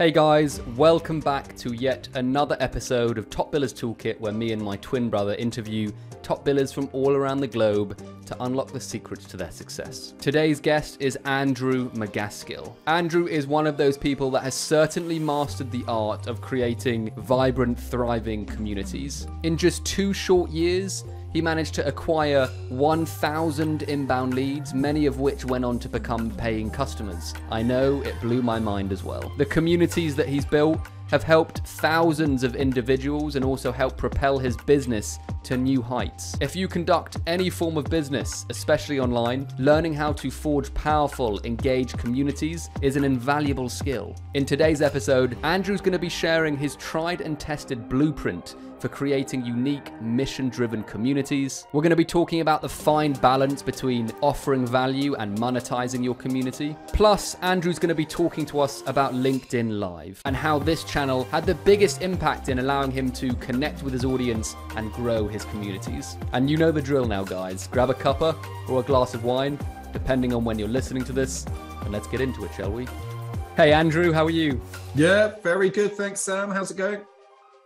Hey guys, welcome back to yet another episode of Top Billers Toolkit, where me and my twin brother interview top billers from all around the globe to unlock the secrets to their success. Today's guest is Andrew Macaskill. Andrew is one of those people that has certainly mastered the art of creating vibrant, thriving communities. In just 2 short years, he managed to acquire 1,000 inbound leads, many of which went on to become paying customers. I know, it blew my mind as well. The communities that he's built have helped thousands of individuals and also helped propel his business to new heights. If you conduct any form of business, especially online, learning how to forge powerful, engaged communities is an invaluable skill. In today's episode, Andrew's going to be sharing his tried and tested blueprint for creating unique, mission-driven communities. We're going to be talking about the fine balance between offering value and monetizing your community. Plus, Andrew's going to be talking to us about LinkedIn Live and how this channel had the biggest impact in allowing him to connect with his audience and grow his communities. And you know the drill now, guys. Grab a cuppa or a glass of wine, depending on when you're listening to this, and let's get into it, shall we? Hey, Andrew, how are you? Yeah, very good. Thanks, Sam. How's it going?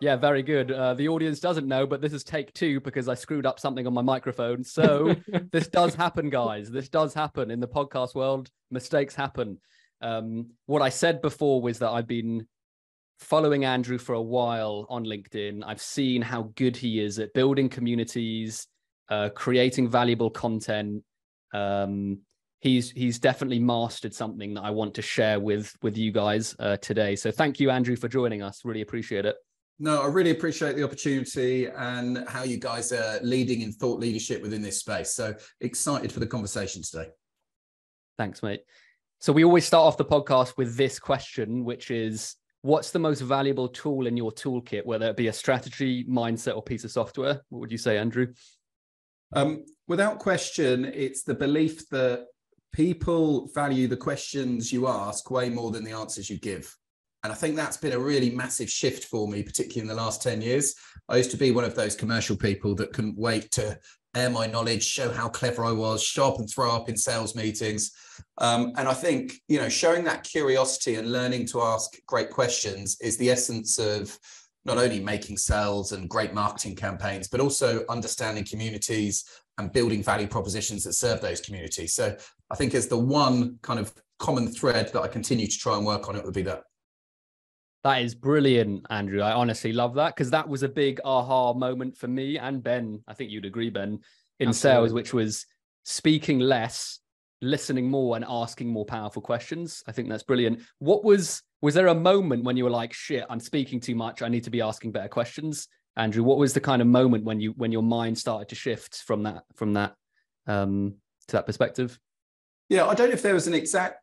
Yeah, very good. The audience doesn't know, but this is take 2 because I screwed up something on my microphone. So this does happen, guys. This does happen in the podcast world. Mistakes happen. What I said before was that I've been following Andrew for a while on LinkedIn. I've seen how good he is at building communities, creating valuable content. He's definitely mastered something that I want to share with you guys today. So thank you, Andrew, for joining us. Really appreciate it. No, I really appreciate the opportunity and how you guys are leading in thought leadership within this space. So excited for the conversation today. Thanks, mate. So we always start off the podcast with this question, which is, what's the most valuable tool in your toolkit, whether it be a strategy, mindset, or piece of software? What would you say, Andrew? Without question, it's the belief that people value the questions you ask way more than the answers you give. And I think that's been a really massive shift for me, particularly in the last 10 years. I used to be one of those commercial people that couldn't wait to air my knowledge, show how clever I was, show up and throw up in sales meetings. And I think, showing that curiosity and learning to ask great questions is the essence of not only making sales and great marketing campaigns, but also understanding communities and building value propositions that serve those communities. So I think as the one kind of common thread that I continue to try and work on, it would be that. That is brilliant, Andrew. I honestly love that, because that was a big aha moment for me and Ben. I think you'd agree, Ben, in Absolutely. Sales, which was speaking less, listening more, and asking more powerful questions. I think that's brilliant. Was there a moment when you were like, shit, I'm speaking too much, I need to be asking better questions? Andrew, what was the kind of moment when your mind started to shift from that to that perspective? Yeah, I don't know if there was an exact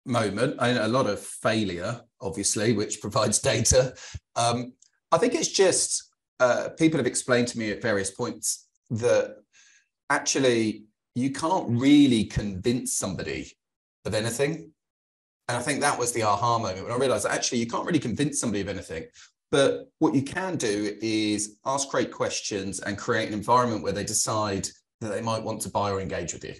moment. A lot of failure, obviously, which provides data. I think it's just people have explained to me at various points that actually you can't really convince somebody of anything. And I think that was the aha moment when I realized that actually you can't really convince somebody of anything. But what you can do is ask great questions and create an environment where they decide that they might want to buy or engage with you.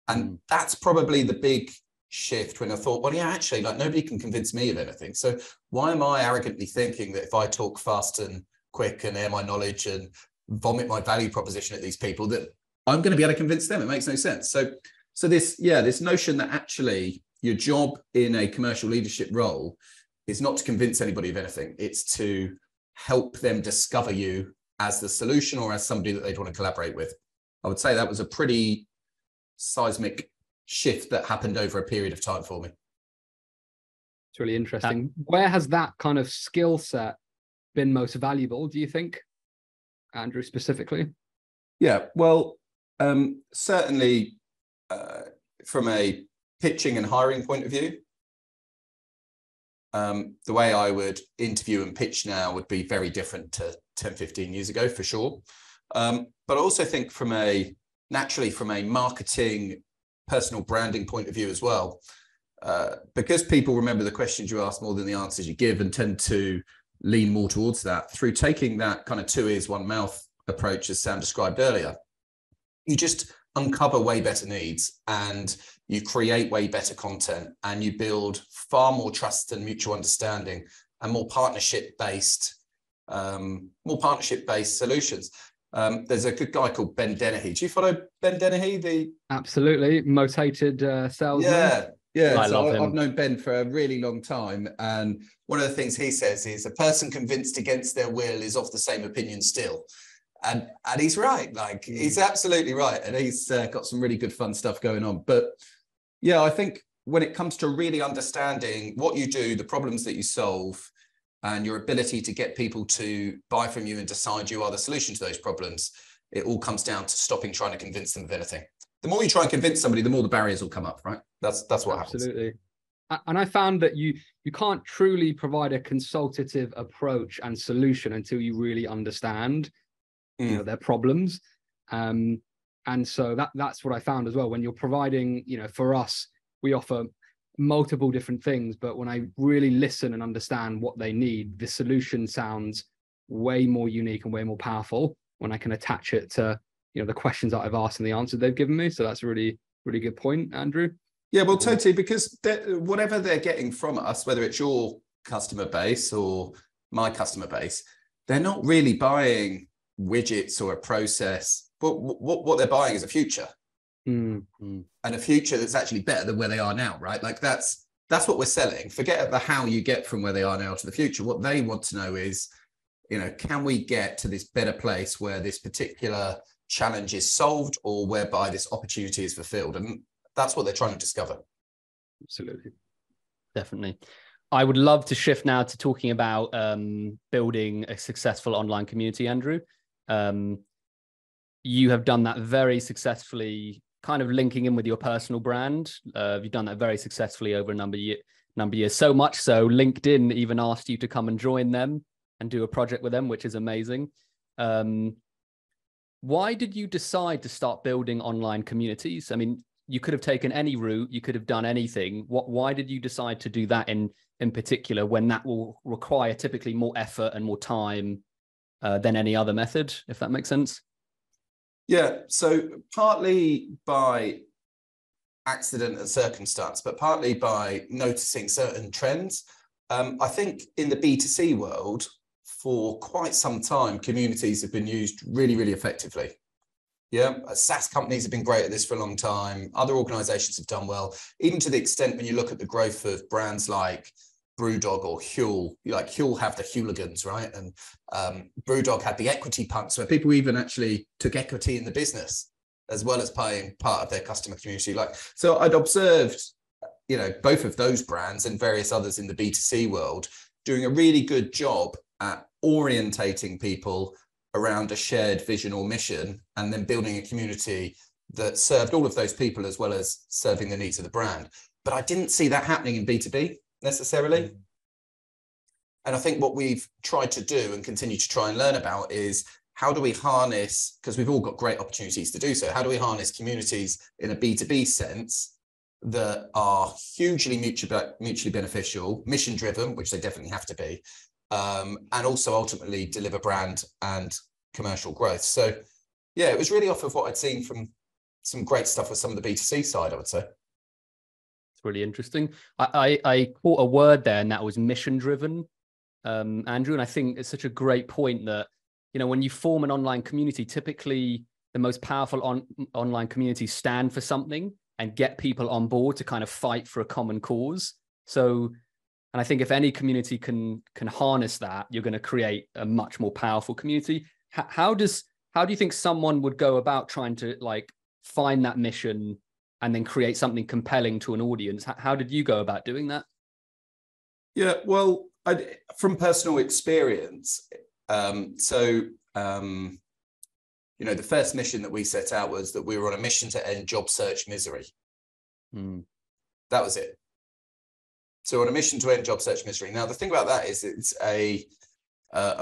And that's probably the big shift when I thought, well, yeah, actually, like, nobody can convince me of anything. So why am I arrogantly thinking that if I talk fast and quick and air my knowledge and vomit my value proposition at these people, that I'm going to be able to convince them? It makes no sense. So this notion that actually your job in a commercial leadership role is not to convince anybody of anything. It's to help them discover you as the solution or as somebody that they'd want to collaborate with. I would say that was a pretty seismic shift that happened over a period of time for me. It's really interesting. Where has that kind of skill set been most valuable, do you think, Andrew, specifically? Yeah, well, certainly from a pitching and hiring point of view, the way I would interview and pitch now would be very different to 10, 15 years ago, for sure. But I also think from a marketing, personal branding point of view as well, because people remember the questions you ask more than the answers you give and tend to lean more towards that through taking that kind of 2 ears, 1 mouth approach, as Sam described earlier. You just uncover way better needs, and you create way better content, and you build far more trust and mutual understanding and more partnership-based solutions. There's a good guy called Ben Dennehy. Do you follow Ben Dennehy? Absolutely. Motivated salesman. Yeah. I love him. I've known Ben for a really long time. And one of the things he says is a person convinced against their will is of the same opinion still. And he's right. Like, he's absolutely right. And he's got some really good fun stuff going on. But yeah, I think when it comes to really understanding what you do, the problems that you solve, and your ability to get people to buy from you and decide you are the solution to those problems, it all comes down to stopping trying to convince them of anything. The more you try and convince somebody, the more the barriers will come up, right? That's what happens. Absolutely. And I found that you can't truly provide a consultative approach and solution until you really understand their problems. And so that's what I found as well. When you're providing, for us, we offer multiple different things, but when I really listen and understand what they need, the solution sounds way more unique and way more powerful when I can attach it to the questions that I've asked and the answer they've given me. So that's a really, really good point, Andrew. Yeah, well, totally, because whatever they're getting from us, whether it's your customer base or my customer base, they're not really buying widgets or a process, but what they're buying is a future. And a future that's actually better than where they are now, right? Like that's what we're selling. Forget the how you get from where they are now to the future. What they want to know is, can we get to this better place where this particular challenge is solved, or whereby this opportunity is fulfilled? And that's what they're trying to discover. Absolutely. Definitely. I would love to shift now to talking about building a successful online community, Andrew. You have done that very successfully, kind of linking in with your personal brand. You've done that very successfully over a number of years, so much so LinkedIn even asked you to come and join them and do a project with them, which is amazing. Why did you decide to start building online communities? I mean, you could have taken any route, you could have done anything. Why did you decide to do that in particular, when that will require typically more effort and more time than any other method, if that makes sense? Yeah, so partly by accident and circumstance, but partly by noticing certain trends. I think in the B2C world, for quite some time, communities have been used really, really effectively. Yeah, SaaS companies have been great at this for a long time. Other organizations have done well, even to the extent when you look at the growth of brands like Brewdog or Huel, like Huel have the hooligans, right? And Brewdog had the equity punks, where people even actually took equity in the business as well as paying part of their customer community. So I'd observed, both of those brands and various others in the B2C world doing a really good job at orientating people around a shared vision or mission, and then building a community that served all of those people as well as serving the needs of the brand. But I didn't see that happening in B2B necessarily. And I think what we've tried to do and continue to try and learn about is, how do we harness, because we've all got great opportunities to do so, how do we harness communities in a B2B sense that are hugely mutually beneficial, mission driven, which they definitely have to be, and also ultimately deliver brand and commercial growth. So yeah, it was really off of what I'd seen from some great stuff with some of the B2C side, I would say. It's really interesting. I caught a word there, and that was mission driven, Andrew. And I think it's such a great point that, when you form an online community, typically the most powerful online communities stand for something and get people on board to kind of fight for a common cause. So, and I think if any community can harness that, you're going to create a much more powerful community. How do you think someone would go about trying to find that mission and then create something compelling to an audience? How did you go about doing that? Yeah, well, from personal experience, the first mission that we set out was that we were on a mission to end job search misery. That was it. So on a mission to end job search misery. Now, the thing about that is it's a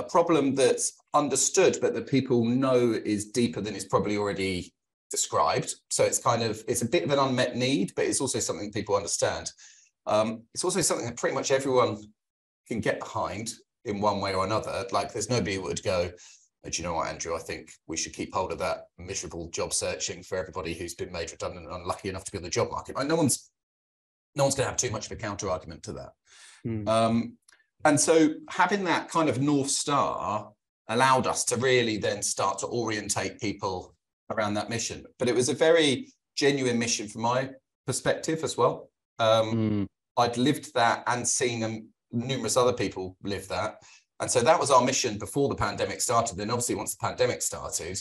problem that's understood, but that people know is deeper than is probably already described. So it's a bit of an unmet need, but it's also something people understand. It's also something that pretty much everyone can get behind in one way or another. Like, there's nobody who would go, And do you know what, Andrew? I think we should keep hold of that miserable job searching for everybody who's been made redundant and unlucky enough to be on the job market. Like, no one's going to have too much of a counter argument to that. And so having that kind of North Star allowed us to really then start to orientate people around that mission. But it was a very genuine mission from my perspective as well. I'd lived that and seen numerous other people live that. And so that was our mission before the pandemic started. Then obviously once the pandemic started,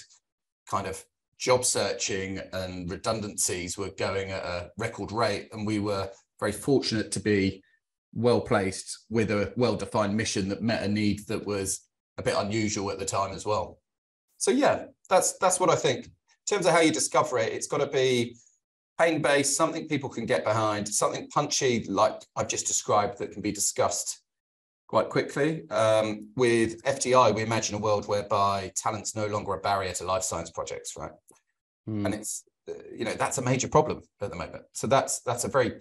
kind of job searching and redundancies were going at a record rate. And we were very fortunate to be well placed with a well-defined mission that met a need that was a bit unusual at the time as well. So yeah, that's what I think. In terms of how you discover it, it's got to be pain-based, something people can get behind, something punchy like I've just described that can be discussed quite quickly. With FTI, we imagine a world whereby talent's no longer a barrier to life science projects, right? And it's, that's a major problem at the moment. So that's a very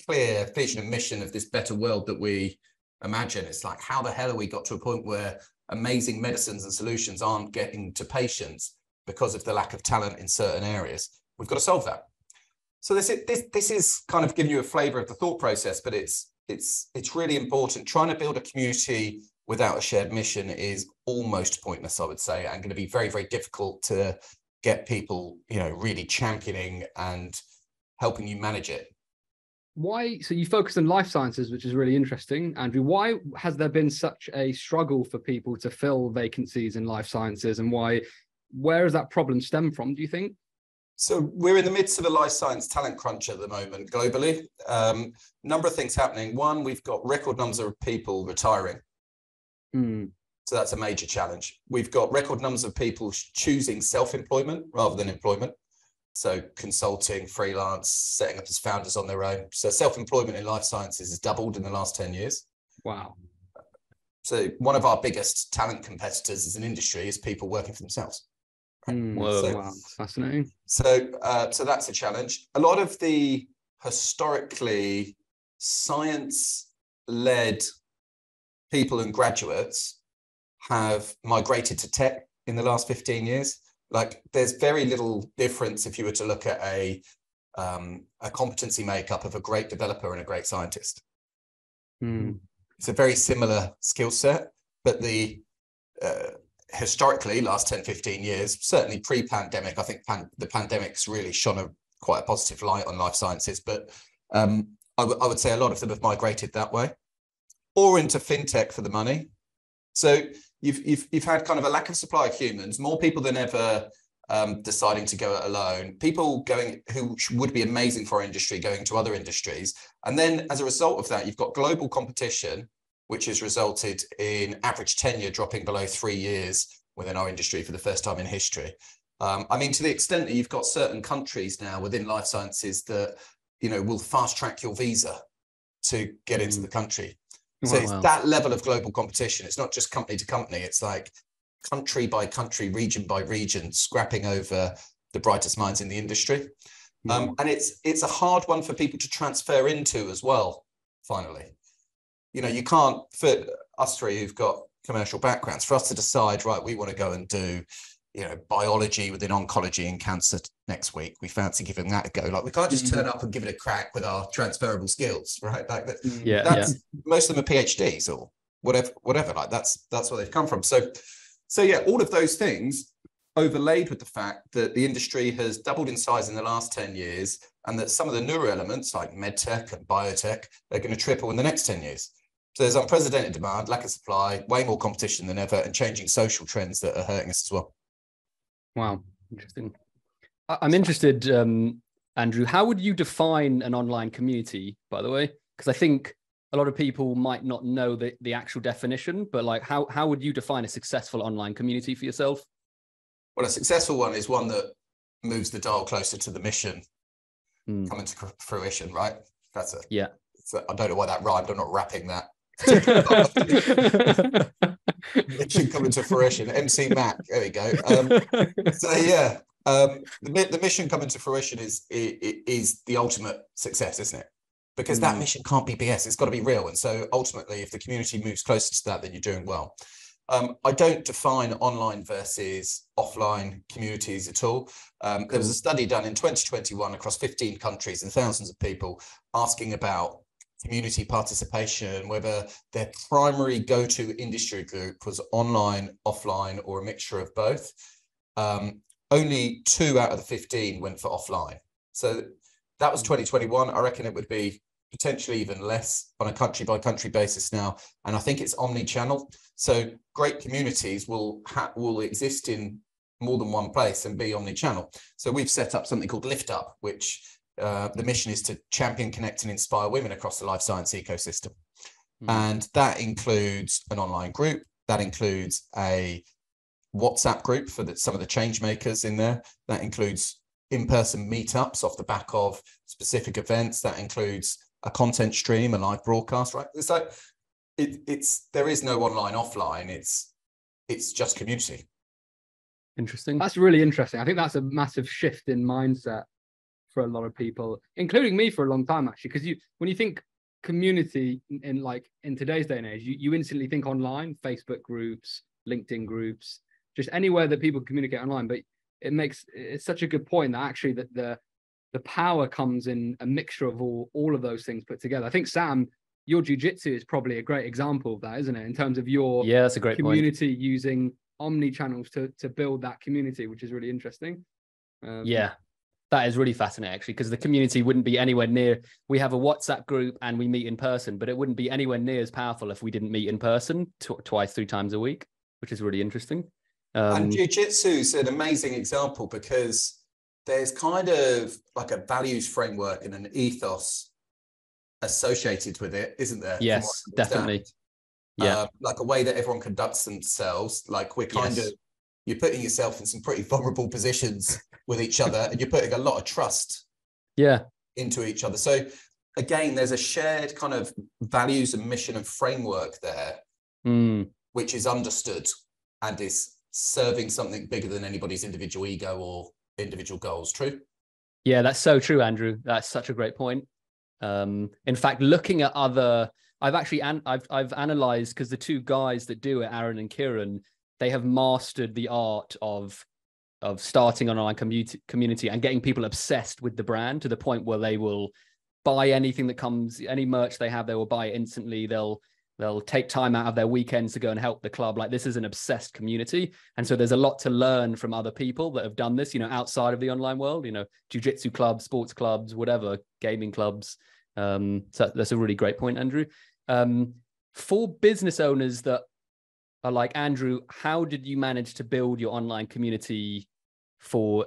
clear vision and mission of this better world that we imagine. It's like, how the hell have we got to a point where amazing medicines and solutions aren't getting to patients because of the lack of talent in certain areas? We've got to solve that. So this is kind of giving you a flavor of the thought process, but it's really important. Trying to build a community without a shared mission is almost pointless, I would say, and going to be very, very difficult to get people, really championing and helping you manage it. Why? So you focus on life sciences, which is really interesting, Andrew. Why has there been such a struggle for people to fill vacancies in life sciences, and where does that problem stem from, do you think? So we're in the midst of a life science talent crunch at the moment globally. Number of things happening. One, we've got record numbers of people retiring. So that's a major challenge. We've got record numbers of people choosing self-employment rather than employment. So consulting, freelance, setting up as founders on their own. So self-employment in life sciences has doubled in the last 10 years. Wow. So one of our biggest talent competitors as an industry is people working for themselves. Whoa, wow, fascinating. So that's a challenge. A lot of the historically science-led people and graduates have migrated to tech in the last 15 years. Like, there's very little difference if you were to look at a competency makeup of a great developer and a great scientist. It's a very similar skill set, but the historically last 10, 15 years, certainly pre-pandemic, I think the pandemic's really shone quite a positive light on life sciences, but I would say a lot of them have migrated that way or into fintech for the money. So you've had kind of a lack of supply of humans, more people than ever deciding to go it alone, people going who would be amazing for our industry going to other industries. And then as a result of that, you've got global competition, which has resulted in average tenure dropping below 3 years within our industry for the first time in history. I mean, to the extent that you've got certain countries now within life sciences that, will fast track your visa to get into the country. So it's that level of global competition. It's not just company to company. It's like country by country, region by region, scrapping over the brightest minds in the industry. And it's a hard one for people to transfer into as well, finally. You can't, for us three who've got commercial backgrounds, for us to decide, right, we want to go and do, biology within oncology and cancer next week. We fancy giving that a go. Like, we can't just turn up and give it a crack with our transferable skills, right? Like that. Most of them are PhDs or whatever. Like that's where they've come from. So yeah, all of those things overlaid with the fact that the industry has doubled in size in the last 10 years, and that some of the newer elements like medtech and biotech are going to triple in the next 10 years. So there's unprecedented demand, lack of supply, way more competition than ever, and changing social trends that are hurting us as well. Wow, interesting. I'm interested, Andrew, how would you define an online community, by the way? Because I think a lot of people might not know the actual definition, but like how would you define a successful online community for yourself? Well, a successful one is one that moves the dial closer to the mission coming to fruition, right? That's it. Yeah. I don't know why that rhymed. I'm not rapping that. Mission coming to fruition. MC Mac. There we go. So yeah, the mission coming to fruition is the ultimate success, isn't it? Because that mission can't be BS. It's got to be real. And so ultimately, if the community moves closer to that, then you're doing well. I don't define online versus offline communities at all. There was a study done in 2021 across 15 countries and thousands of people asking about community participation, whether their primary go-to industry group was online, offline, or a mixture of both. Only 2 out of the 15 went for offline. So that was 2021. I reckon it would be potentially even less on a country by country basis now. And I think it's omni-channel. So great communities will exist in more than one place and be omni-channel. So we've set up something called Lift Up, which the mission is to champion, connect and inspire women across the life science ecosystem. And that includes an online group. That includes a WhatsApp group for some of the change makers in there. That includes in-person meetups off the back of specific events. That includes a content stream, a live broadcast, right? It's like there is no online, offline. It's just community. Interesting. That's really interesting. I think that's a massive shift in mindset for a lot of people, including me for a long time, actually, because when you think community in today's day and age, you instantly think online, Facebook groups, LinkedIn groups, just anywhere that people communicate online. But it's such a good point that actually that the power comes in a mixture of all of those things put together. I think, Sam, your jiu-jitsu is probably a great example of that, isn't it? In terms of your that's a great community point. Using omni-channels to build that community, which is really interesting. That is really fascinating, actually, because the community wouldn't be anywhere near. We have a WhatsApp group and we meet in person, but it wouldn't be anywhere near as powerful if we didn't meet in person twice, 3 times a week, which is really interesting. And jiu-jitsu is an amazing example because there's kind of like a values framework and an ethos associated with it, isn't there? Yes, definitely. Yeah. Like a way that everyone conducts themselves. Like we're kind of, you're putting yourself in some pretty vulnerable positions with each other, and you're putting a lot of trust into each other. So again, there's a shared kind of values and mission and framework there, which is understood and is serving something bigger than anybody's individual ego or individual goals. True? Yeah, that's so true, Andrew. That's such a great point. In fact, looking at I've analyzed, because the 2 guys that do it, Aaron and Kieran, they have mastered the art of starting an online community and getting people obsessed with the brand to the point where they will buy anything that comes, any merch they have, they will buy it instantly. They'll take time out of their weekends to go and help the club. Like, this is an obsessed community. And so there's a lot to learn from other people that have done this, outside of the online world, jiu-jitsu clubs, sports clubs, whatever, gaming clubs. So that's a really great point, Andrew. For business owners that are like Andrew, how did you manage to build your online community for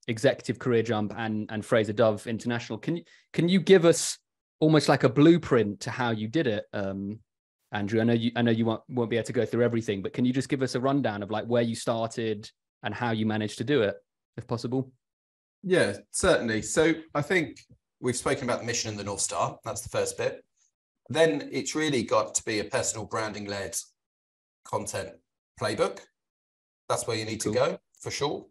Executive Career Jump and Fraser Dove International? Can you give us almost like a blueprint to how you did it, Andrew? I know you won't be able to go through everything, but can you just give us a rundown of like where you started and how you managed to do it, if possible? Yeah, certainly. So I think we've spoken about the mission and the North Star. That's the first bit. Then it's really got to be a personal branding-led content playbook. That's where you need to go, for sure.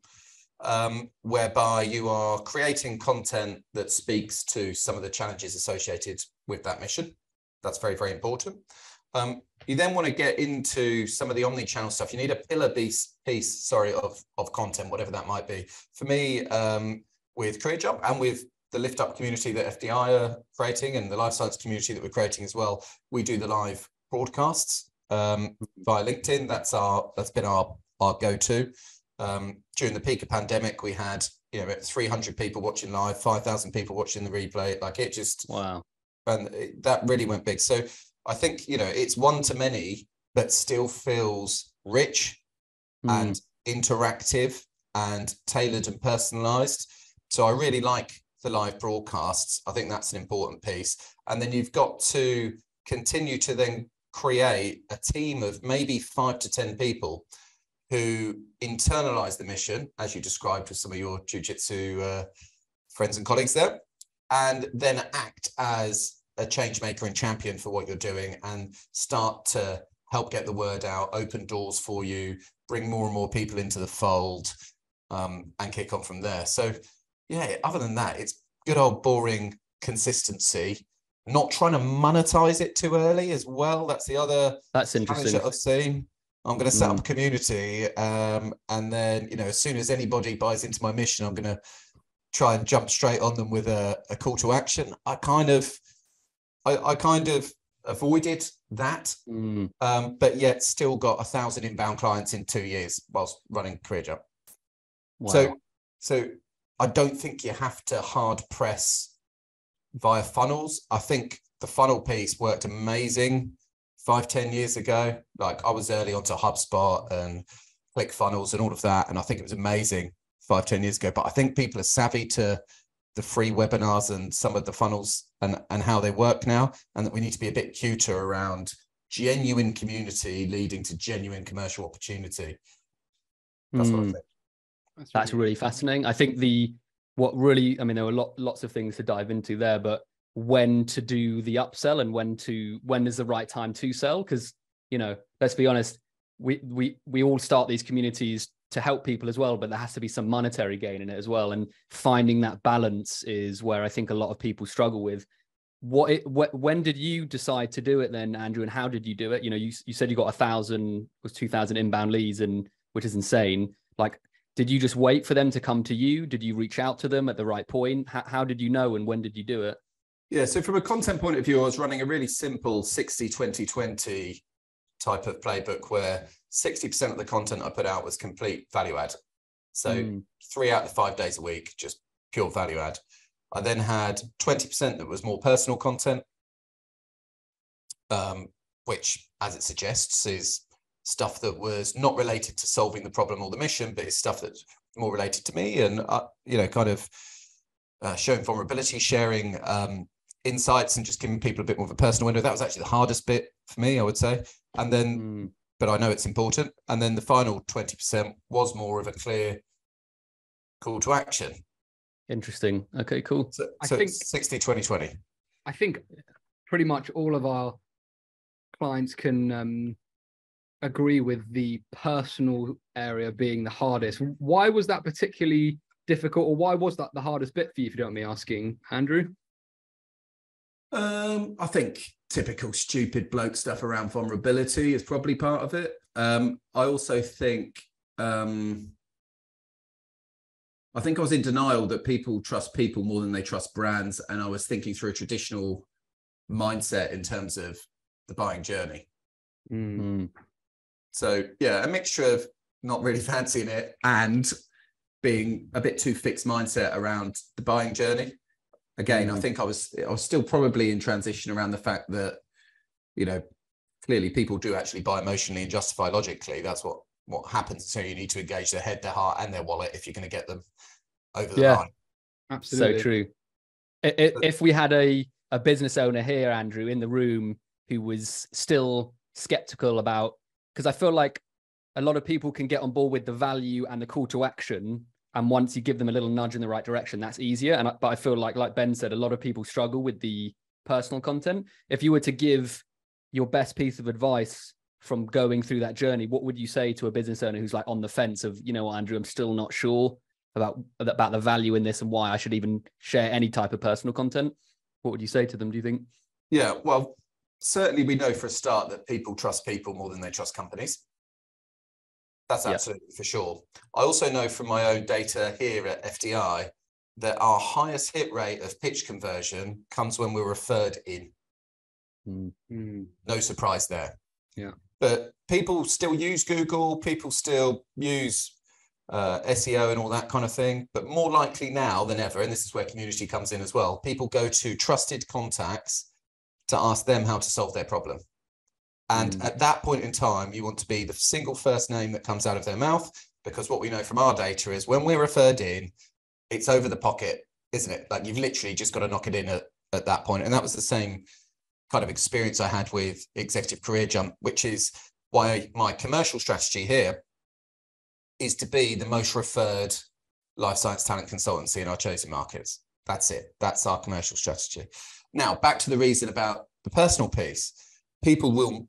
Whereby you are creating content that speaks to some of the challenges associated with that mission. That's very, very important. You then want to get into some of the omni-channel stuff. You need a pillar piece of content, whatever that might be. For me, with Career Jump and with the Lift Up community that FDI are creating and the life science community that we're creating as well, we do the live broadcasts via LinkedIn. That's been our go-to. During the peak of pandemic, we had 300 people watching live, 5,000 people watching the replay. Like, it just and that really went big. So I think it's one to many, but still feels rich and interactive and tailored and personalized. So I really like the live broadcasts. I think that's an important piece. And then you've got to continue to then create a team of maybe 5 to 10 people who internalize the mission, as you described with some of your jiu-jitsu friends and colleagues there, and then act as a change maker and champion for what you're doing and start to help get the word out, open doors for you, bring more and more people into the fold, and kick on from there. So yeah, other than that, it's good old boring consistency, not trying to monetize it too early as well. That's the other interesting that I've seen. I'm going to set up a community, and then, you know, as soon as anybody buys into my mission, I'm going to try and jump straight on them with a call to action. I kind of avoided that, but yet still got 1,000 inbound clients in 2 years whilst running Career Jump. Wow. So I don't think you have to hard press via funnels. I think the funnel piece worked amazing 5-10 years ago. Like, I was early onto HubSpot and ClickFunnels and all of that, and I think it was amazing 5-10 years ago. But I think people are savvy to the free webinars and some of the funnels and how they work now, and that we need to be a bit cuter around genuine community leading to genuine commercial opportunity. That's what I think. That's really fascinating. I think what really, I mean, there were lots of things to dive into there, but when to do the upsell and when is the right time to sell? Because, you know, let's be honest, we all start these communities to help people as well, but there has to be some monetary gain in it as well. And finding that balance is where I think a lot of people struggle with. When did you decide to do it then, Andrew, and how did you do it? You know, you said you got 2,000 inbound leads, and which is insane. Like, did you just wait for them to come to you? Did you reach out to them at the right point? How did you know, and when did you do it? Yeah, so from a content point of view, I was running a really simple 60-20-20 type of playbook where 60% of the content I put out was complete value add. So 3 out of the 5 days a week, just pure value add. I then had 20% that was more personal content, which, as it suggests, is stuff that was not related to solving the problem or the mission, but it's stuff that's more related to me and, you know, kind of showing vulnerability, sharing insights, and just giving people a bit more of a personal window. That was actually the hardest bit for me, I would say. And then, but I know it's important. And then the final 20% was more of a clear call to action. Interesting. Okay, cool. So I think 60-20-20. I think pretty much all of our clients can agree with the personal area being the hardest. Why was that particularly difficult, or why was that the hardest bit for you, if you don't mind me asking, Andrew? I think typical stupid bloke stuff around vulnerability is probably part of it. I also think I was in denial that people trust people more than they trust brands, and I was thinking through a traditional mindset in terms of the buying journey. So yeah, a mixture of not really fancying it and being a bit too fixed mindset around the buying journey. Again, I think I was still probably in transition around the fact that, you know, clearly people do actually buy emotionally and justify logically. That's what happens. So you need to engage their head, their heart, and their wallet if you're going to get them over the line. Absolutely. So true. If we had a business owner here, Andrew, in the room who was still skeptical about, because I feel like a lot of people can get on board with the value and the call to action, and once you give them a little nudge in the right direction, that's easier. But I feel like Ben said, a lot of people struggle with the personal content. If you were to give your best piece of advice from going through that journey, what would you say to a business owner who's like on the fence of, you know what, Andrew, I'm still not sure about the value in this and why I should even share any type of personal content? What would you say to them, do you think? Yeah, well, certainly we know for a start that people trust people more than they trust companies. That's absolutely for sure. I also know from my own data here at FDI that our highest hit rate of pitch conversion comes when we're referred in. No surprise there. Yeah. But people still use Google, people still use SEO and all that kind of thing, but more likely now than ever, and this is where community comes in as well, people go to trusted contacts to ask them how to solve their problem. And at that point in time, you want to be the single first name that comes out of their mouth, because what we know from our data is when we're referred in, it's over the pocket, isn't it? Like, you've literally just got to knock it in at that point. And that was the same kind of experience I had with Executive Career Jump, which is why my commercial strategy here is to be the most referred life science talent consultancy in our chosen markets. That's it. That's our commercial strategy. Now, back to the reason about the personal piece. People will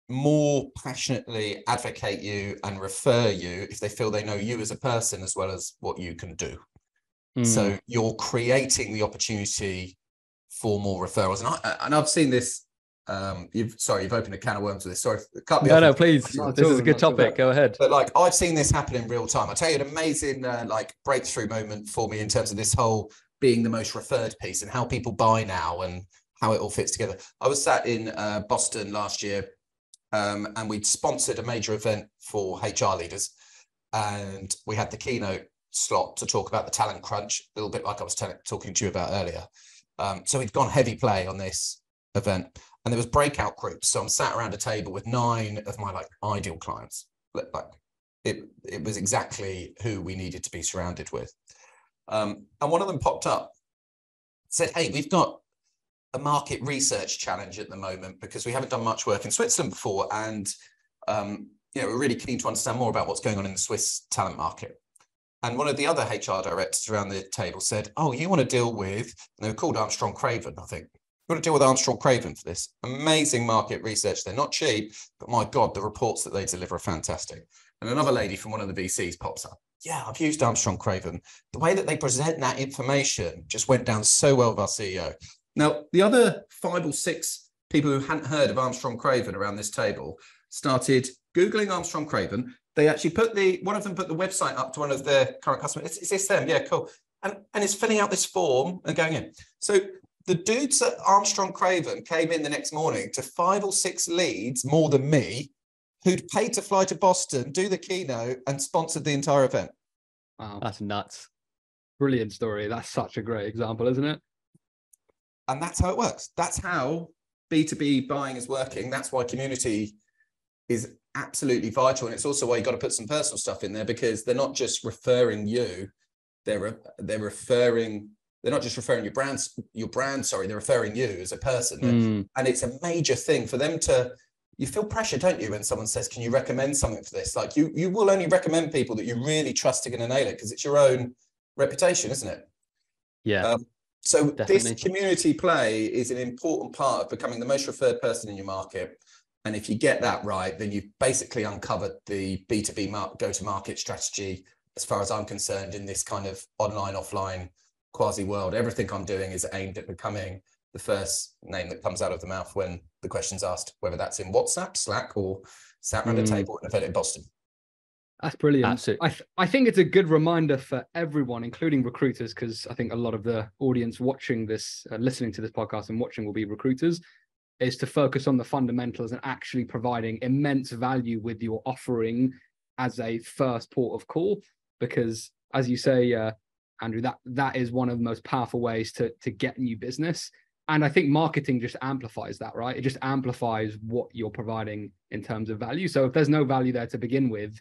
more passionately advocate you and refer you if they feel they know you as a person as well as what you can do. So you're creating the opportunity for more referrals. And I've seen this you've opened a can of worms with this. Sorry, cut me No, off. no, please. This is a good topic. Go ahead. But like, I've seen this happen in real time. I'll tell you an amazing like breakthrough moment for me in terms of this whole being the most referred piece and how people buy now and how it all fits together. I was sat in Boston last year, and we'd sponsored a major event for HR leaders, and we had the keynote slot to talk about the talent crunch, a little bit like I was talking to you about earlier. So we'd gone heavy play on this event, and there was breakout groups. So I'm sat around a table with 9 of my like ideal clients. Like it was exactly who we needed to be surrounded with. And one of them popped up, said, "Hey, we've got a market research challenge at the moment because we haven't done much work in Switzerland before, and we're really keen to understand more about what's going on in the Swiss talent market." And one of the other HR directors around the table said, "Oh, you want to deal with," and they were called Armstrong Craven, I think. "You want to deal with Armstrong Craven for this amazing market research. They're not cheap, but my God, the reports that they deliver are fantastic." And another lady from one of the VCs pops up. "Yeah, I've used Armstrong Craven. The way that they present that information just went down so well with our CEO." Now, the other 5 or 6 people who hadn't heard of Armstrong Craven around this table started Googling Armstrong Craven. They actually one of them put the website up to one of their current customers. Is this them? Yeah, cool. And it's filling out this form and going in. So the dudes at Armstrong Craven came in the next morning to 5 or 6 leads more than me, who'd paid to fly to Boston, do the keynote, and sponsored the entire event. Wow. That's nuts. Brilliant story. That's such a great example, isn't it? And that's how it works. That's how B2B buying is working. That's why community is absolutely vital. And it's also why you've got to put some personal stuff in there, because they're not just referring you, they're not just referring your brand, they're referring you as a person. And it's a major thing for them you feel pressure, don't you, when someone says, "Can you recommend something for this?" Like you will only recommend people that you really trust are going to nail it, because it's your own reputation, isn't it? Yeah. So definitely. This community play is an important part of becoming the most referred person in your market. And if you get that right, then you've basically uncovered the B2B go-to-market strategy, as far as I'm concerned, in this kind of online, offline quasi world. Everything I'm doing is aimed at becoming the first name that comes out of the mouth when the question's asked, whether that's in WhatsApp, Slack, or sat around a table at an event in Boston. That's brilliant. Absolutely. I think it's a good reminder for everyone, including recruiters, because I think a lot of the audience watching this, listening to this podcast and watching will be recruiters, is to focus on the fundamentals and actually providing immense value with your offering as a first port of call. Because as you say, Andrew, that is one of the most powerful ways to get new business. And I think marketing just amplifies that, right? It just amplifies what you're providing in terms of value. So if there's no value there to begin with,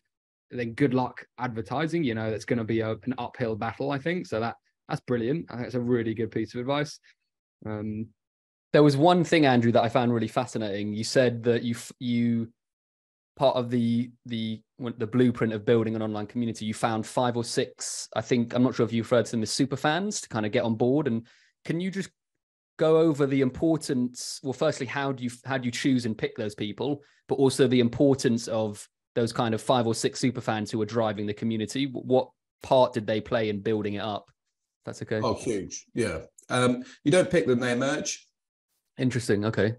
then good luck advertising. It's going to be an uphill battle, I think. So that's brilliant. I think it's a really good piece of advice. There was one thing, Andrew, that I found really fascinating. You said that you part of the blueprint of building an online community, you found 5 or 6, I think, I'm not sure if you referred to them as super fans, to kind of get on board. And can you just go over the importance? Well, firstly, how do you choose and pick those people, but also the importance of those kind of 5 or 6 super fans who are driving the community? What part did they play in building it up? That's okay. Oh, huge. Yeah. You don't pick them, they emerge. Interesting. Okay.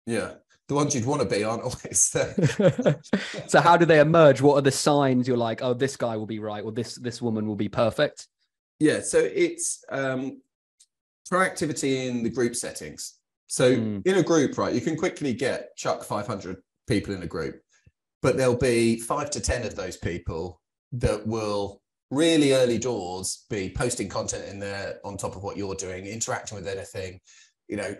Yeah. The ones you'd want to be aren't always there. So how do they emerge? What are the signs you're like, oh, this guy will be right, or this woman will be perfect? Yeah. So it's proactivity in the group settings. So in a group, right, you can quickly chuck 500 people in a group, but there'll be 5 to 10 of those people that will really early doors be posting content in there on top of what you're doing, interacting with anything,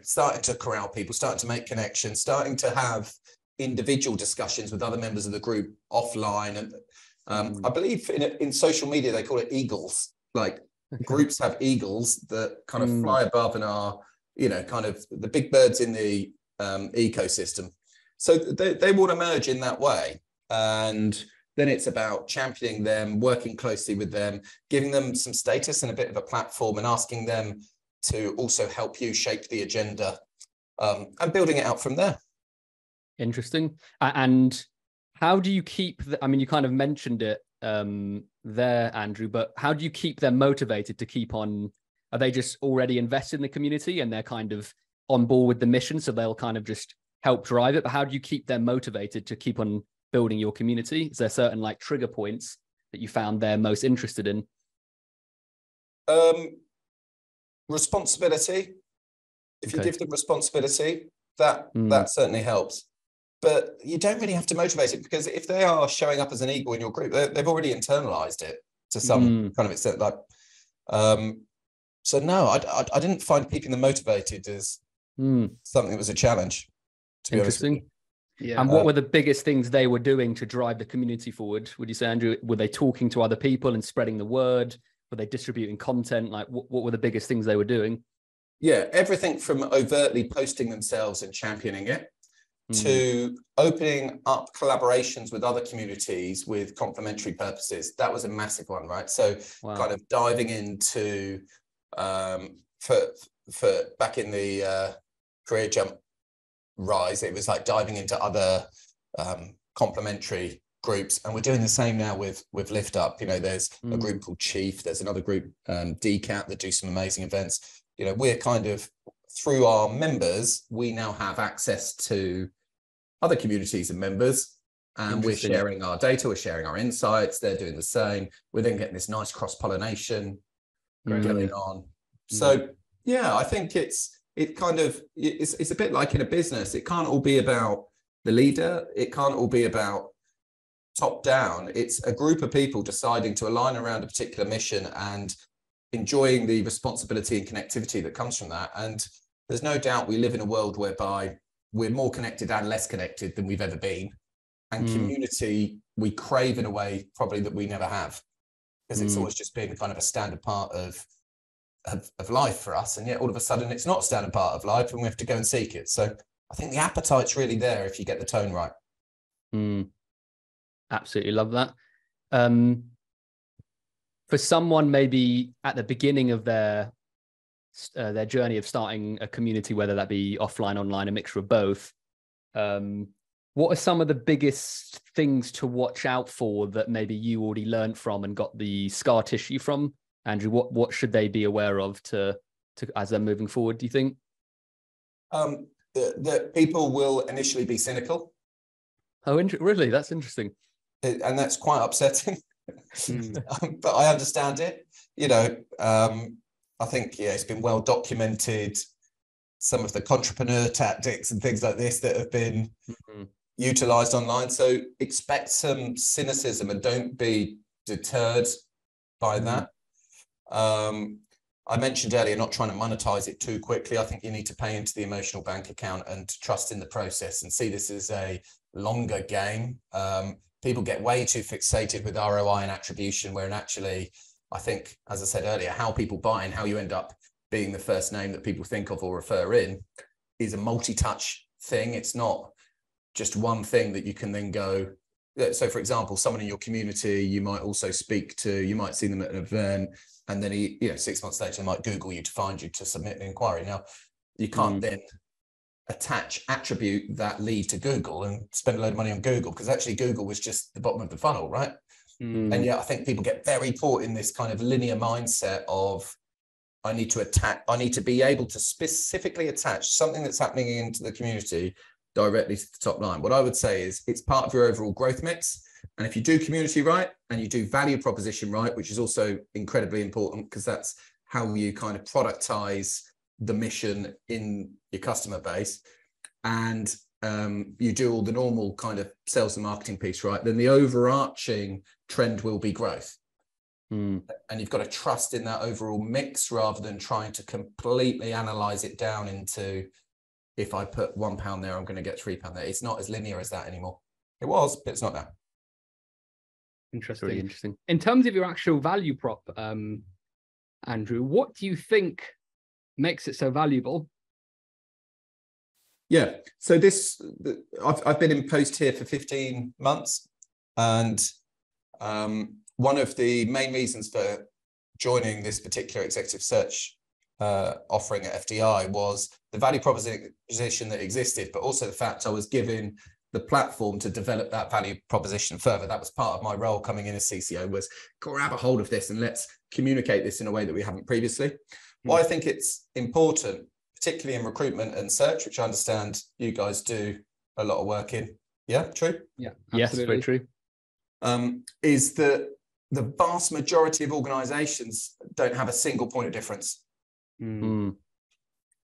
starting to corral people, starting to make connections, starting to have individual discussions with other members of the group offline. And I believe in social media, they call it eagles. Like groups have eagles that kind of fly above and are, kind of the big birds in the ecosystem. So they will emerge in that way. And then it's about championing them, working closely with them, giving them some status and a bit of a platform, and asking them to also help you shape the agenda, and building it out from there. Interesting. And how do you keep you kind of mentioned it there, Andrew, but how do you keep them motivated to keep on? Are they just already invested in the community and they're kind of on board with the mission, so they'll kind of just help drive it. But how do you keep them motivated to keep on building your community? Is there certain like trigger points that you found they're most interested in? Responsibility. If you Okay. give them responsibility, that certainly helps. But you don't really have to motivate it, because if they are showing up as an ego in your group, they've already internalized it to some kind of extent. Like, so no, I didn't find keeping them motivated as something that was a challenge, to be honest with you. Interesting. Yeah. And what were the biggest things they were doing to drive the community forward? Would you say, Andrew, were they talking to other people and spreading the word? Were they distributing content? Like, what were the biggest things they were doing? Yeah, everything from overtly posting themselves and championing it to opening up collaborations with other communities with complementary purposes. That was a massive one, right? So kind of diving into, for back in the career jump rise, it was like diving into other complementary groups, and we're doing the same now with Lift Up. You know, there's a group called Chief, there's another group, DCAT, that do some amazing events. You know, we're kind of, through our members, we now have access to other communities and members, and we're sharing our data, we're sharing our insights, they're doing the same. We're then getting this nice cross-pollination going on. So yeah, I think it's a bit like in a business. It can't all be about the leader, it can't all be about top down. It's a group of people deciding to align around a particular mission and enjoying the responsibility and connectivity that comes from that. And there's no doubt we live in a world whereby we're more connected and less connected than we've ever been. And community, we crave in a way probably that we never have, because it's always just been kind of a standard part of life for us. And yet all of a sudden it's not a standard part of life and we have to go and seek it. So I think the appetite's really there if you get the tone right. Absolutely love that. For someone maybe at the beginning of their journey of starting a community, whether that be offline, online, a mixture of both, what are some of the biggest things to watch out for that maybe you already learned from and got the scar tissue from? Andrew, what should they be aware of to as they're moving forward, do you think? That people will initially be cynical. Oh, really? That's interesting. And that's quite upsetting. But I understand it. You know, I think, it's been well documented, some of the entrepreneur tactics and things like this that have been utilized online. So expect some cynicism and don't be deterred by that. I mentioned earlier, not trying to monetize it too quickly. I think you need to pay into the emotional bank account and trust in the process and see this as a longer game. People get way too fixated with ROI and attribution, where actually, I think, as I said earlier, how people buy and how you end up being the first name that people think of or refer in is a multi-touch thing. It's not just one thing that you can then go. So, for example, someone in your community, you might also speak to, you might see them at an event, and then 6 months later, they might Google you to find you to submit an inquiry. Now, you can't then attribute that lead to Google and spend a load of money on Google, because actually Google was just the bottom of the funnel, right? And yet I think people get very caught in this kind of linear mindset of, I need to be able to specifically attach something that's happening into the community directly to the top line. What I would say is it's part of your overall growth mix. And if you do community right and you do value proposition right, which is also incredibly important, because that's how you kind of productize the mission in your customer base, and you do all the normal kind of sales and marketing piece right, then the overarching trend will be growth. And you've got to trust in that overall mix rather than trying to completely analyze it down into, if I put £1 there, I'm going to get £3 there. It's not as linear as that anymore. It was, but it's not now. Interesting. Really interesting. In terms of your actual value prop, Andrew, what do you think makes it so valuable? Yeah, so I've been in post here for 15 months, and one of the main reasons for joining this particular executive search offering at FDI was the value proposition that existed, but also the fact I was given the platform to develop that value proposition further. That was part of my role coming in as CCO, was grab a hold of this and let's communicate this in a way that we haven't previously. Why I think it's important particularly in recruitment and search, which I understand you guys do a lot of work in. Yeah, true? Yeah, Yes, absolutely. very true. Is that the vast majority of organizations don't have a single point of difference. Mm.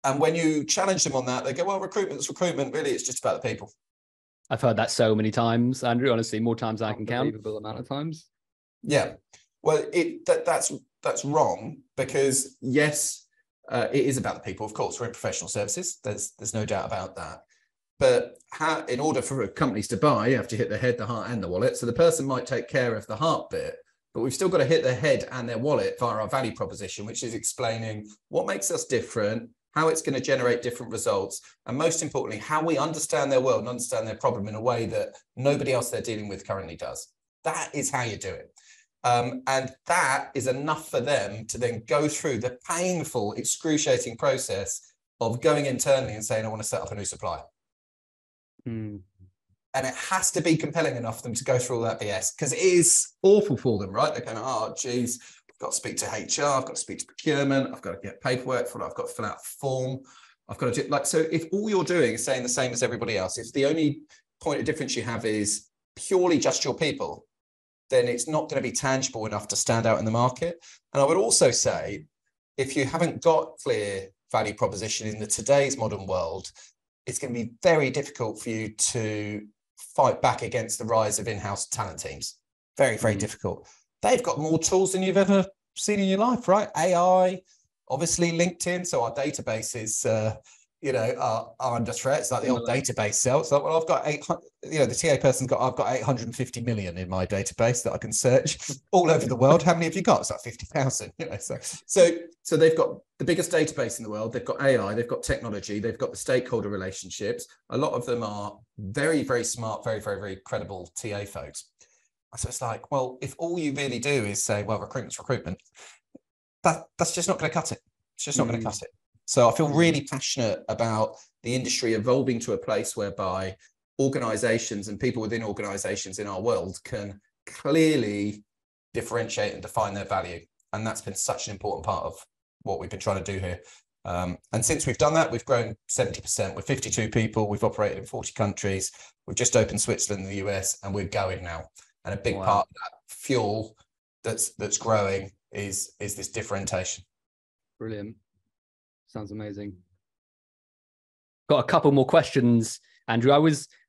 And when you challenge them on that, they go, well, recruitment's recruitment. Really, it's just about the people. I've heard that so many times, Andrew, honestly, more times than I can count. Unbelievable amount of times. Yeah. Well, that's wrong, because yes, it is about the people. Of course, we're in professional services. There's no doubt about that. But in order for companies to buy, you have to hit the head, the heart, and the wallet. So the person might take care of the heart bit, but we've still got to hit their head and their wallet via our value proposition, which is explaining what makes us different, how it's going to generate different results, and most importantly, how we understand their world and understand their problem in a way that nobody else they're dealing with currently does. That is how you do it. And that is enough for them to then go through the painful, excruciating process of going internally and saying, I want to set up a new supplier. And it has to be compelling enough for them to go through all that BS, because it is awful for them, right? They're going, oh, geez, I've got to speak to HR, I've got to speak to procurement, I've got to get paperwork for it, I've got to fill out a form, I've got to do, like, so if all you're doing is saying the same as everybody else, if the only point of difference you have is purely just your people, then it's not going to be tangible enough to stand out in the market. And I would also say, if you haven't got clear value proposition in today's modern world, it's going to be very difficult for you to fight back against the rise of in-house talent teams. Very, very difficult. They've got more tools than you've ever seen in your life, right? AI, obviously LinkedIn. So our databases, are under threat. It's like the old database cell. It's like, well, I've got 800, the TA person's got, I've got 850 million in my database that I can search all over the world. How many have you got? It's like 50,000, So they've got the biggest database in the world. They've got AI, they've got technology, they've got the stakeholder relationships. A lot of them are very, very smart, very, very, very credible TA folks. So it's like, well, if all you really do is say, well, recruitment's recruitment, that's just not going to cut it. It's just not going to cut it. So I feel really passionate about the industry evolving to a place whereby organizations and people within organizations in our world can clearly differentiate and define their value. And that's been such an important part of what we've been trying to do here. And since we've done that, we've grown 70%. We're 52 people. We've operated in 40 countries. We've just opened Switzerland and the US, and we're going now. And a big part of that fuel that's growing is this differentiation. Brilliant. Sounds amazing. Got a couple more questions, Andrew.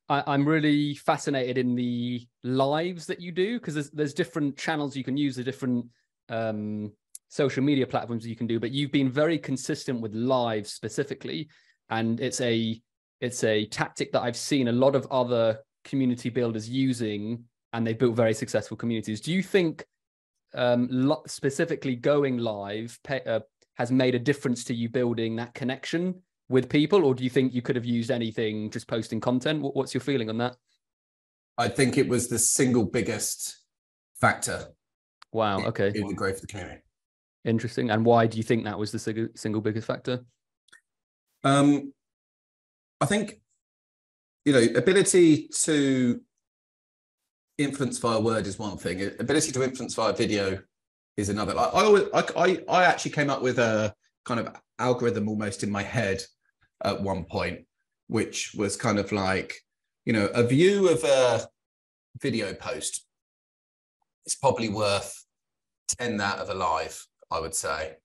I'm really fascinated in the lives that you do, because there's different channels you can use, the different social media platforms you can do, but you've been very consistent with live specifically, and it's a tactic that I've seen a lot of other community builders using, and they've built very successful communities. Do you think specifically going live has made a difference to you building that connection with people, or do you think you could have used anything just posting content? What's your feeling on that? I think it was the single biggest factor. Wow. Okay. In the growth of the community. Interesting. And why do you think that was the single biggest factor? I think, ability to influence via word is one thing. Ability to influence via video is another. I actually came up with a kind of algorithm almost in my head at one point, which was kind of like, a view of a video post is probably worth 10 that of a live, I would say.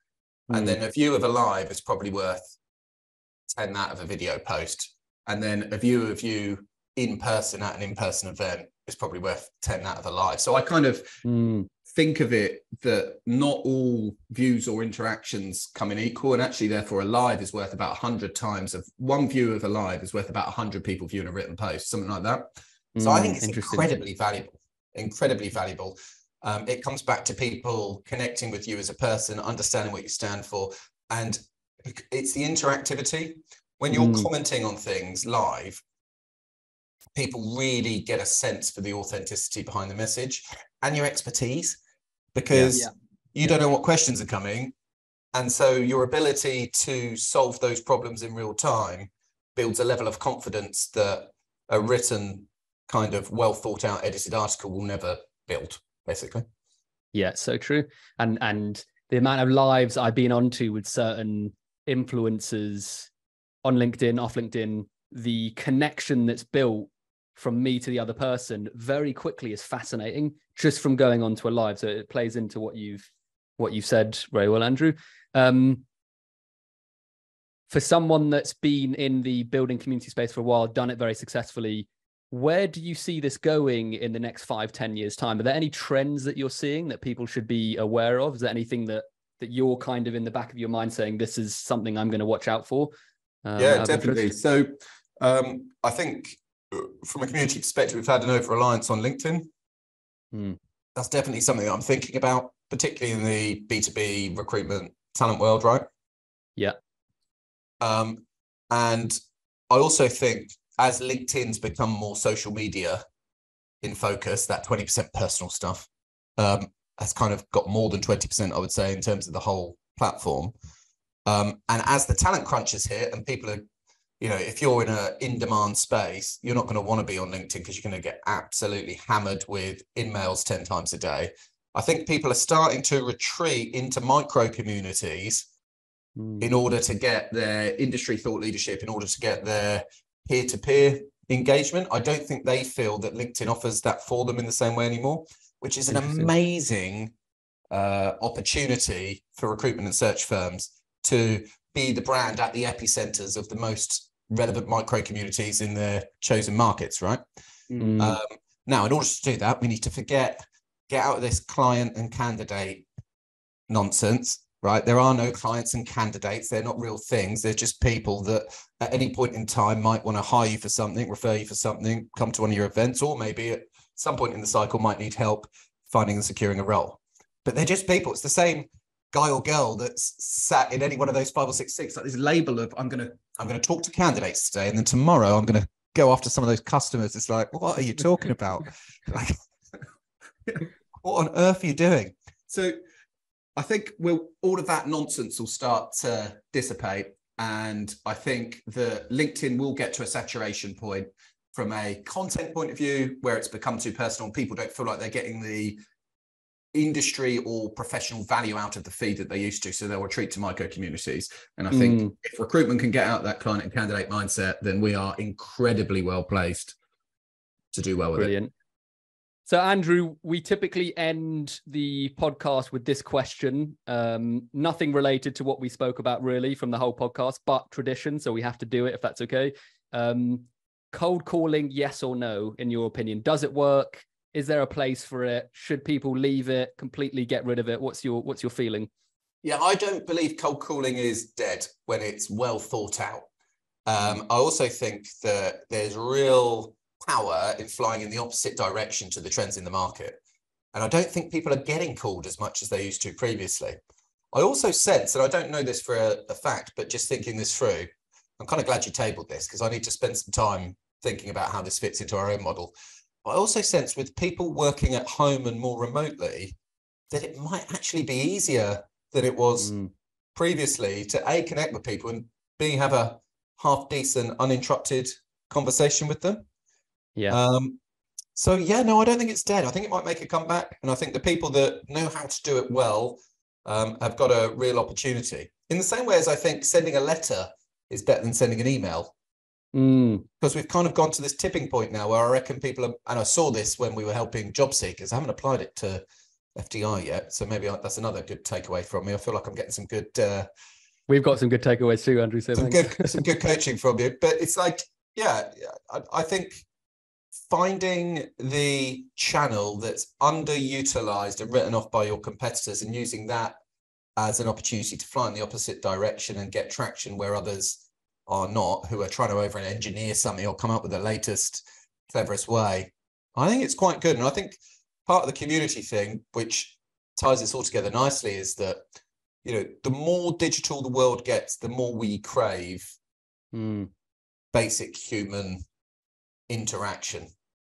And then a view of a live is probably worth 10 that of a video post. And then a view of you in person at an in-person event is probably worth 10 that of a live. So I kind of think of it that not all views or interactions come in equal, and actually therefore a live is worth about 100 times of one view of a live is worth about 100 people viewing a written post, something like that. So I think it's incredibly valuable. It comes back to people connecting with you as a person, understanding what you stand for, and it's the interactivity. When you're commenting on things live, people really get a sense for the authenticity behind the message and your expertise, because you don't know what questions are coming. And so your ability to solve those problems in real time builds a level of confidence that a written kind of well thought out edited article will never build, basically. Yeah, so true. And the amount of lives I've been onto with certain influencers on LinkedIn, off LinkedIn, the connection that's built from me to the other person very quickly is fascinating, just from going on to a live. So it plays into what you've said very well, Andrew. For someone that's been in the building community space for a while, done it very successfully, where do you see this going in the next 5-10 years time? Are there any trends that you're seeing that people should be aware of? Is there anything that you're kind of in the back of your mind saying, this is something I'm going to watch out for? Yeah, definitely. So I think from a community perspective, we've had an over-reliance on LinkedIn. That's definitely something that I'm thinking about, particularly in the B2B recruitment talent world, right? Yeah. And I also think as LinkedIn's become more social media in focus, that 20% personal stuff has kind of got more than 20%, I would say, in terms of the whole platform. And as the talent crunch is hit and people are, if you're in a in-demand space, you're not going to want to be on LinkedIn because you're going to get absolutely hammered with in-mails 10 times a day. I think people are starting to retreat into micro communities in order to get their industry thought leadership, in order to get their peer-to-peer engagement. I don't think they feel that LinkedIn offers that for them in the same way anymore, which is an amazing opportunity for recruitment and search firms to be the brand at the epicenters of the most relevant micro communities in their chosen markets, right? Now, in order to do that, we need to get out of this client and candidate nonsense, right? There are no clients and candidates. They're not real things. They're just people that at any point in time might want to hire you for something, refer you for something, come to one of your events, or maybe at some point in the cycle might need help finding and securing a role. But they're just people. It's the same guy or girl that's sat in any one of those 5 or 6 seats, like this label of I'm going to talk to candidates today, and then tomorrow I'm going to go after some of those customers. It's like, what are you talking about? Like, what on earth are you doing? So I think all of that nonsense will start to dissipate. And I think that LinkedIn will get to a saturation point from a content point of view where it's become too personal and people don't feel like they're getting the industry or professional value out of the feed that they used to. So they'll retreat to micro communities. And I think if recruitment can get out that client and candidate mindset, then we are incredibly well placed to do well with it. So, Andrew, we typically end the podcast with this question. Nothing related to what we spoke about really from the whole podcast, but tradition. So we have to do it if that's okay. Cold calling, yes or no, in your opinion? Does it work? Is there a place for it? Should people leave it, completely get rid of it? What's your feeling? Yeah, I don't believe cold calling is dead when it's well thought out. I also think that there's real power in flying in the opposite direction to the trends in the market. And I don't think people are getting called as much as they used to previously. I also sense, and I don't know this for a fact, but just thinking this through, I'm kind of glad you tabled this because I need to spend some time thinking about how this fits into our own model. I also sense with people working at home and more remotely that it might actually be easier than it was previously to A, connect with people, and B, have a half decent, uninterrupted conversation with them. Yeah. So yeah, no, I don't think it's dead. I think it might make a comeback. And I think the people that know how to do it well have got a real opportunity. In the same way as I think sending a letter is better than sending an email. Because we've kind of gone to this tipping point now where I reckon people are, and I saw this when we were helping job seekers. I haven't applied it to FDI yet. So maybe that's another good takeaway from me. I feel like I'm getting some good... We've got some good takeaways too, Andrew. So some good coaching from you. But it's like, yeah, I think finding the channel that's underutilized and written off by your competitors and using that as an opportunity to fly in the opposite direction and get traction where others are not, who are trying to over engineer something or come up with the latest, cleverest way. I think it's quite good. And I think part of the community thing, which ties this all together nicely, is that, the more digital the world gets, the more we crave basic human interaction.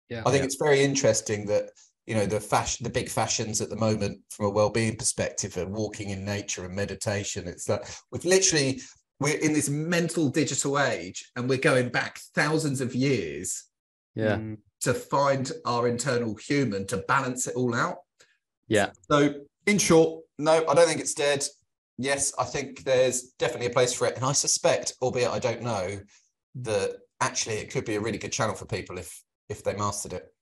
Yeah, I think it's very interesting that, the big fashions at the moment from a well-being perspective are walking in nature and meditation. It's like we're in this mental digital age and we're going back thousands of years to find our internal human to balance it all out. Yeah. So in short, no, I don't think it's dead. Yes, I think there's definitely a place for it. And I suspect, albeit I don't know, that actually it could be a really good channel for people if they mastered it.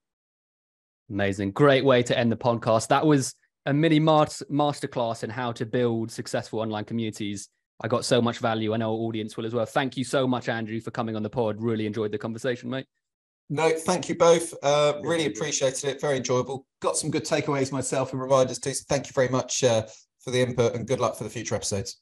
Amazing. Great way to end the podcast. That was a mini masterclass in how to build successful online communities. I got so much value. I know our audience will as well. Thank you so much, Andrew, for coming on the pod. Really enjoyed the conversation, mate. No, thank you both. Really appreciated it. Very enjoyable. Got some good takeaways myself and reminders too. So thank you very much for the input, and good luck for the future episodes.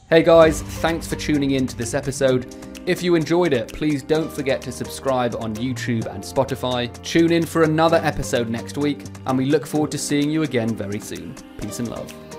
Hey guys, thanks for tuning in to this episode. If you enjoyed it, please don't forget to subscribe on YouTube and Spotify. Tune in for another episode next week, and we look forward to seeing you again very soon. Peace and love.